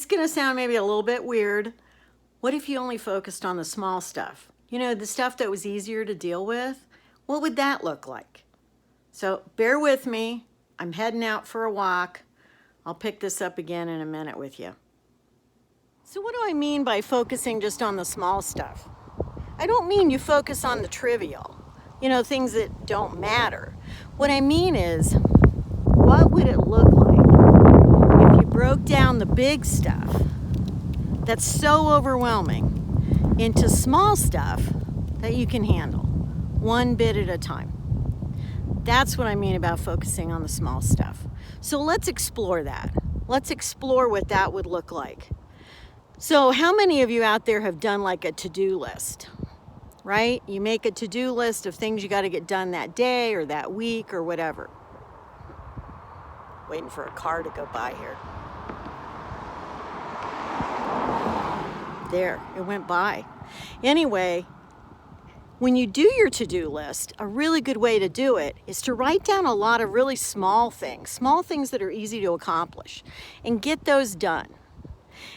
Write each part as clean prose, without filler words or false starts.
it's going to sound maybe a little bit weird. What if you only focused on the small stuff? You know, the stuff that was easier to deal with? What would that look like? So bear with me. I'm heading out for a walk. I'll pick this up again in a minute with you. So what do I mean by focusing just on the small stuff? I don't mean you focus on the trivial, you know, things that don't matter. What I mean is, what would it look like if you broke down the big stuff that's so overwhelming into small stuff that you can handle, one bit at a time? That's what I mean about focusing on the small stuff. So let's explore that. Let's explore what that would look like. So how many of you out there have done like a to-do list, right? You make a to-do list of things you got to get done that day or that week or whatever. Waiting for a car to go by here. There, it went by. Anyway, when you do your to-do list, a really good way to do it is to write down a lot of really small things that are easy to accomplish, and get those done.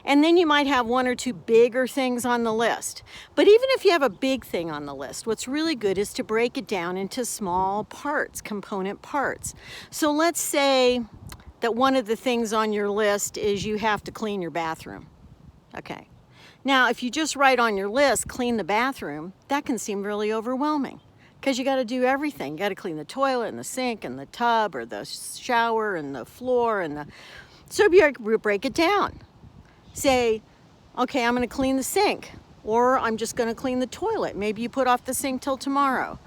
And then you might have one or two bigger things on the list. But even if you have a big thing on the list, what's really good is to break it down into small parts, component parts. So let's say that one of the things on your list is you have to clean your bathroom. Okay. Now, if you just write on your list, clean the bathroom, that can seem really overwhelming because you got to do everything. You got to clean the toilet and the sink and the tub or the shower and the floor and the... So you break it down. Say, okay, I'm going to clean the sink, or I'm just going to clean the toilet. Maybe you put off the sink till tomorrow.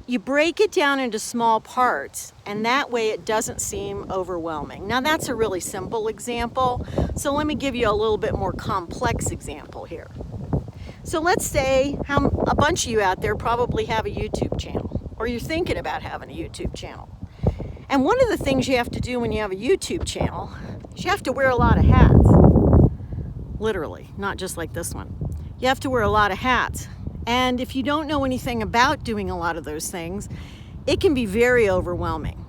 You break it down into small parts, and that way it doesn't seem overwhelming. Now, that's a really simple example, so let me give you a little bit more complex example here. So let's say a bunch of you out there probably have a YouTube channel, or you're thinking about having a YouTube channel. And one of the things you have to do when you have a YouTube channel is you have to wear a lot of hats. Literally, not just like this one. You have to wear a lot of hats. And if you don't know anything about doing a lot of those things, it can be very overwhelming.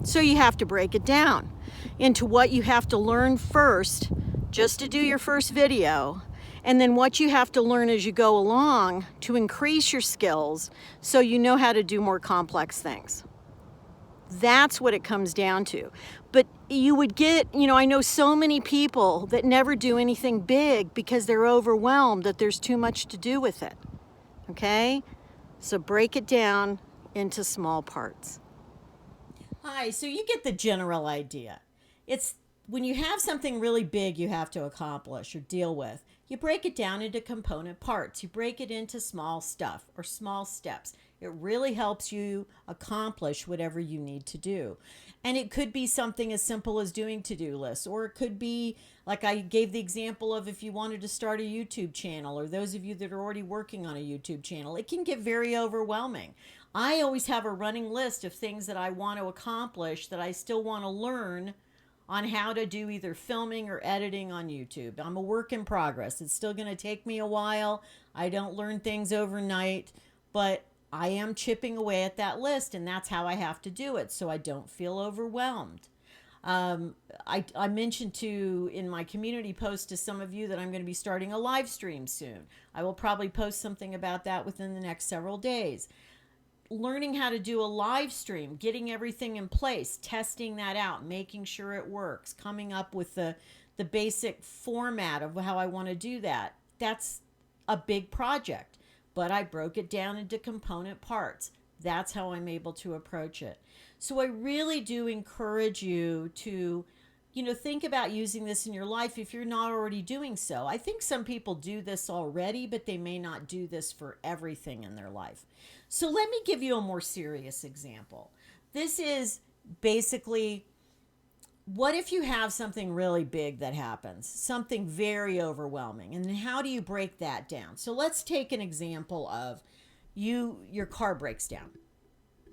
So you have to break it down into what you have to learn first, just to do your first video, and then what you have to learn as you go along to increase your skills so you know how to do more complex things. That's what it comes down to. But you would get, you know, I know so many people that never do anything big because they're overwhelmed that there's too much to do with it. Okay? So break it down into small parts. Hi, so you get the general idea. It's when you have something really big you have to accomplish or deal with, you break it down into component parts. You break it into small stuff or small steps. It really helps you accomplish whatever you need to do. And it could be something as simple as doing to-do lists, or it could be, like I gave the example of if you wanted to start a YouTube channel, or those of you that are already working on a YouTube channel. It can get very overwhelming. I always have a running list of things that I want to accomplish that I still want to learn on how to do either filming or editing on YouTube. I'm a work in progress. It's still going to take me a while. I don't learn things overnight, but I am chipping away at that list, and that's how I have to do it so I don't feel overwhelmed. I mentioned in my community post to some of you that I'm going to be starting a live stream soon. I will probably post something about that within the next several days. Learning how to do a live stream, getting everything in place, testing that out, making sure it works, coming up with the basic format of how I want to do that. That's a big project. But I broke it down into component parts. That's how I'm able to approach it. So I really do encourage you to, think about using this in your life if you're not already doing so. I think some people do this already, but they may not do this for everything in their life. So let me give you a more serious example. This is basically, what if you have something really big that happens, something very overwhelming, and then how do you break that down? So let's take an example of your car breaks down.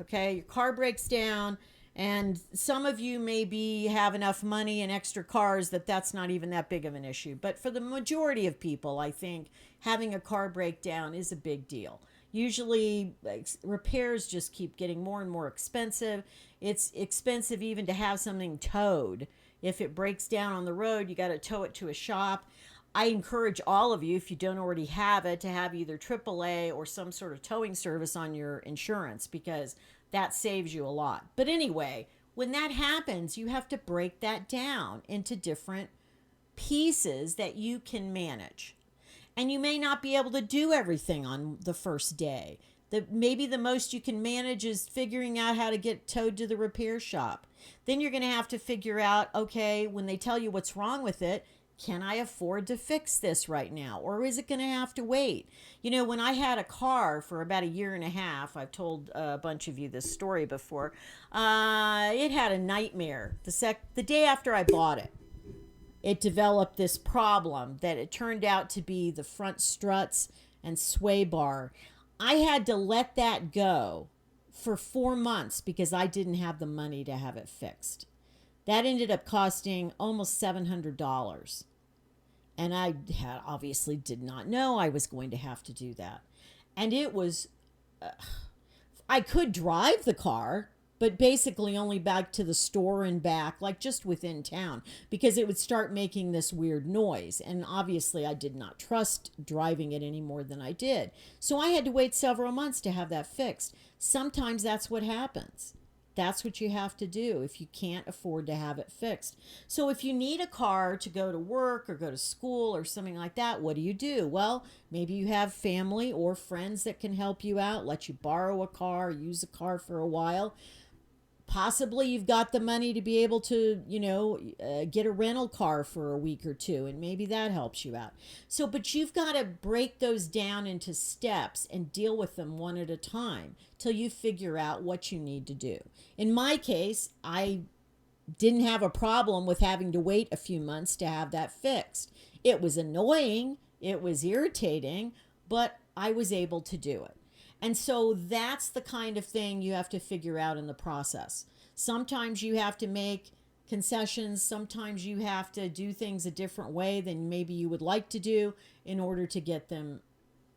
Okay, your car breaks down, and some of you maybe have enough money and extra cars that's not even that big of an issue. But for the majority of people, I think having a car breakdown is a big deal. Usually repairs just keep getting more and more expensive. It's expensive even to have something towed. If it breaks down on the road, you got to tow it to a shop. I encourage all of you, if you don't already have it, to have either AAA or some sort of towing service on your insurance, because that saves you a lot. But anyway, when that happens, you have to break that down into different pieces that you can manage. And you may not be able to do everything on the first day. Maybe the most you can manage is figuring out how to get towed to the repair shop. Then you're going to have to figure out, okay, when they tell you what's wrong with it, can I afford to fix this right now? Or is it going to have to wait? You know, when I had a car for about a year and a half, I've told a bunch of you this story before, it had a nightmare. The day after I bought it, it developed this problem that it turned out to be the front struts and sway bar. I had to let that go for 4 months because I didn't have the money to have it fixed. That ended up costing almost $700. And I had obviously did not know I was going to have to do that. And it was, I could drive the car, but basically only back to the store and back, like just within town, because it would start making this weird noise. And obviously I did not trust driving it any more than I did. So I had to wait several months to have that fixed. Sometimes that's what happens. That's what you have to do if you can't afford to have it fixed. So if you need a car to go to work or go to school or something like that, what do? Well, maybe you have family or friends that can help you out, let you borrow a car, use a car for a while. Possibly you've got the money to be able to, get a rental car for a week or two, and maybe that helps you out. So, but you've got to break those down into steps and deal with them one at a time till you figure out what you need to do. In my case, I didn't have a problem with having to wait a few months to have that fixed. It was annoying, it was irritating, but I was able to do it. And so that's the kind of thing you have to figure out in the process. Sometimes you have to make concessions. Sometimes you have to do things a different way than maybe you would like to do in order to get them,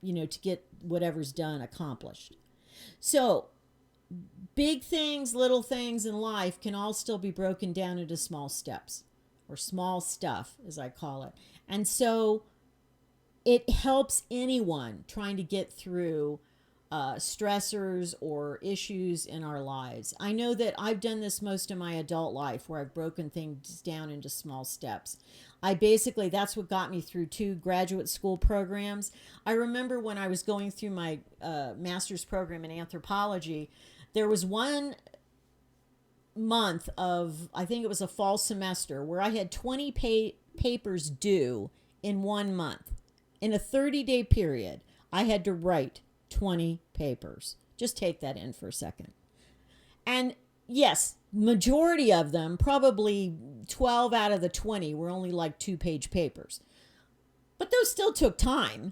to get whatever's done accomplished. So big things, little things in life can all still be broken down into small steps, or small stuff, as I call it. And so it helps anyone trying to get through stressors or issues in our lives. I know that I've done this most of my adult life, where I've broken things down into small steps. That's what got me through 2 graduate school programs. I remember when I was going through my master's program in anthropology, there was one month of, I think it was a fall semester, where I had 20 papers due in 1 month. In a 30-day period, I had to write 20 papers. Just take that in for a second. And yes, majority of them, probably 12 out of the 20, were only like 2-page papers. But those still took time.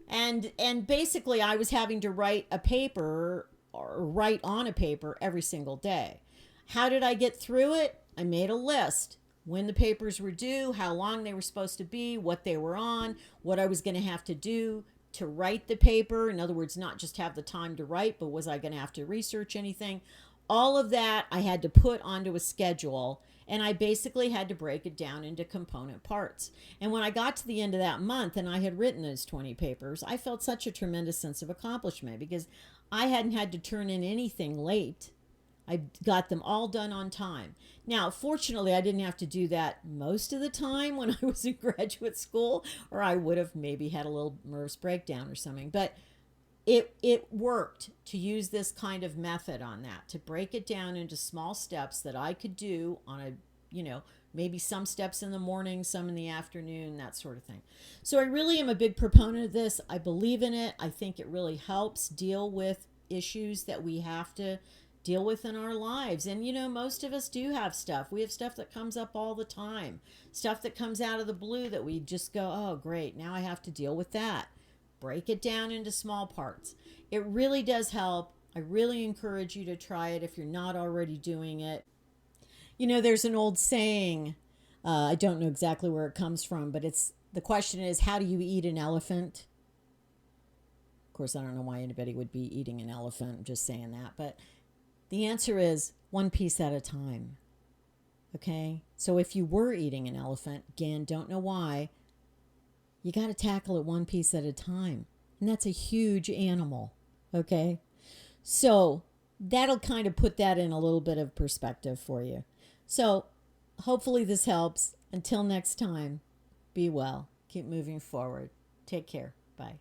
And basically I was having to write a paper or write on a paper every single day. How did I get through it? I made a list. When the papers were due, how long they were supposed to be, what they were on, what I was going to have to do to write the paper. In other words, not just have the time to write, but was I going to have to research anything? All of that I had to put onto a schedule, and I basically had to break it down into component parts. And when I got to the end of that month and I had written those 20 papers, I felt such a tremendous sense of accomplishment because I hadn't had to turn in anything late. I got them all done on time. Now, fortunately, I didn't have to do that most of the time when I was in graduate school, or I would have maybe had a little nervous breakdown or something. But it worked to use this kind of method on that, to break it down into small steps that I could do on a, maybe some steps in the morning, some in the afternoon, that sort of thing. So I really am a big proponent of this. I believe in it. I think it really helps deal with issues that we have to deal with in our lives. And most of us do have stuff. We have stuff that comes up all the time, stuff that comes out of the blue that we just go, oh great, now I have to deal with that. Break it down into small parts. It really does help. I really encourage you to try it if you're not already doing it. There's an old saying, I don't know exactly where it comes from, but the question is, how do you eat an elephant? Of course, I don't know why anybody would be eating an elephant. I'm just saying that, but the answer is one piece at a time. Okay? So if you were eating an elephant, again, don't know why, you got to tackle it one piece at a time. And that's a huge animal. Okay? So that'll kind of put that in a little bit of perspective for you. So hopefully this helps. Until next time, be well. Keep moving forward. Take care. Bye.